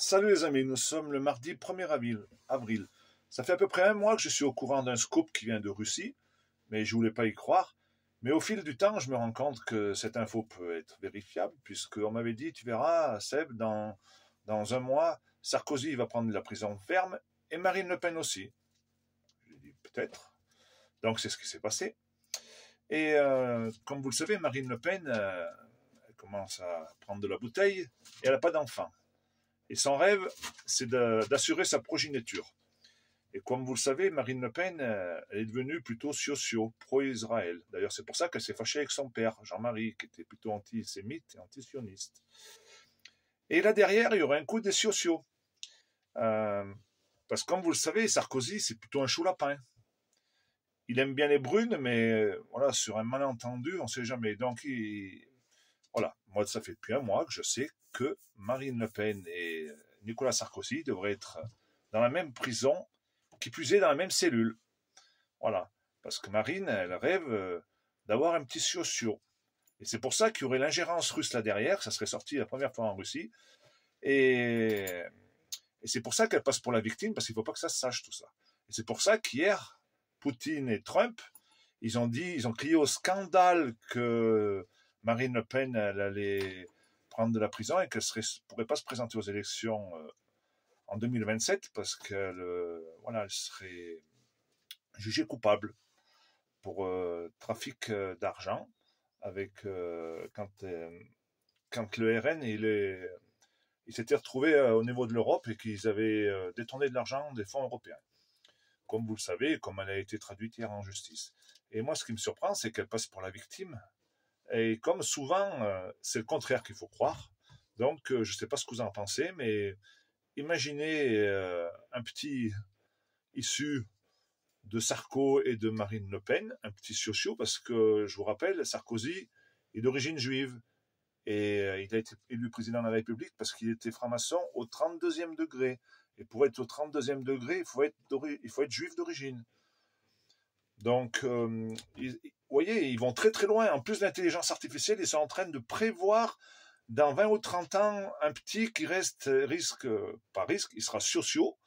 Salut les amis, nous sommes le mardi 1er avril. Ça fait à peu près un mois que je suis au courant d'un scoop qui vient de Russie, mais je voulais pas y croire. Mais au fil du temps, je me rends compte que cette info peut être vérifiable, puisqu'on m'avait dit, tu verras, Seb, dans un mois, Sarkozy va prendre la prison ferme, et Marine Le Pen aussi. J'ai dit, peut-être. Donc c'est ce qui s'est passé. Et comme vous le savez, Marine Le Pen, elle commence à prendre de la bouteille, et elle n'a pas d'enfant. Et son rêve, c'est d'assurer sa progéniture. Et comme vous le savez, Marine Le Pen, elle est devenue plutôt socio, pro-Israël. D'ailleurs, c'est pour ça qu'elle s'est fâchée avec son père, Jean-Marie, qui était plutôt antisémite et antisioniste. Et là derrière, il y aurait un coup des sociaux. Parce que comme vous le savez, Sarkozy, c'est plutôt un chou-lapin. Il aime bien les brunes, mais voilà, sur un malentendu, on ne sait jamais. Donc, voilà, moi, ça fait depuis un mois que je sais que Marine Le Pen et Nicolas Sarkozy devraient être dans la même prison, qui plus est dans la même cellule. Voilà, parce que Marine, elle rêve d'avoir un petit socio. Et c'est pour ça qu'il y aurait l'ingérence russe là derrière, ça serait sorti la première fois en Russie. Et c'est pour ça qu'elle passe pour la victime, parce qu'il ne faut pas que ça se sache tout ça. Et c'est pour ça qu'hier, Poutine et Trump, ils ont crié au scandale que Marine Le Pen, elle allait prendre de la prison et qu'elle ne pourrait pas se présenter aux élections en 2027 parce qu'elle voilà, elle serait jugée coupable pour trafic d'argent avec quand le RN il s'était retrouvé au niveau de l'Europe et qu'ils avaient détourné de l'argent des fonds européens. Comme vous le savez, comme elle a été traduite hier en justice. Et moi, ce qui me surprend, c'est qu'elle passe pour la victime. Et comme souvent, c'est le contraire qu'il faut croire. Donc, je ne sais pas ce que vous en pensez, mais imaginez un petit issu de Sarko et de Marine Le Pen, un petit socio, parce que, je vous rappelle, Sarkozy est d'origine juive. Et il a été élu président de la République parce qu'il était franc-maçon au 32e degré. Et pour être au 32e degré, il faut être juif d'origine. Donc, vous voyez, ils vont très très loin. En plus de l'intelligence artificielle, ils sont en train de prévoir dans 20 ou 30 ans un petit qui pas risque, il sera socio.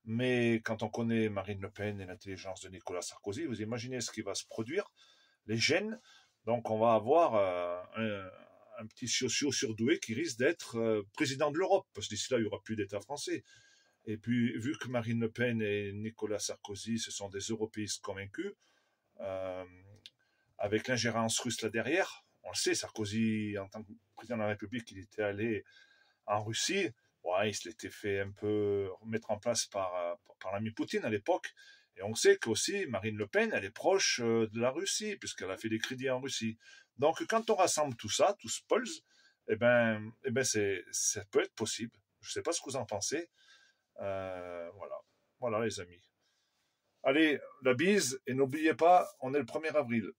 Mais quand on connaît Marine Le Pen et l'intelligence de Nicolas Sarkozy, vous imaginez ce qui va se produire, les gènes. Donc, on va avoir un petit socio surdoué qui risque d'être président de l'Europe, parce que d'ici là, il n'y aura plus d'État français. Et puis, vu que Marine Le Pen et Nicolas Sarkozy, ce sont des européistes convaincus, euh, avec l'ingérence russe là derrière, on le sait, Sarkozy, en tant que président de la République, il était allé en Russie, ouais, il se l'était fait un peu mettre en place par l'ami Poutine à l'époque, et on sait qu'aussi Marine Le Pen, elle est proche de la Russie, puisqu'elle a fait des crédits en Russie. Donc quand on rassemble tout ça, tout ce pulse, ça peut être possible. Je ne sais pas ce que vous en pensez. Voilà les amis. Allez, la bise, et n'oubliez pas, on est le 1er avril.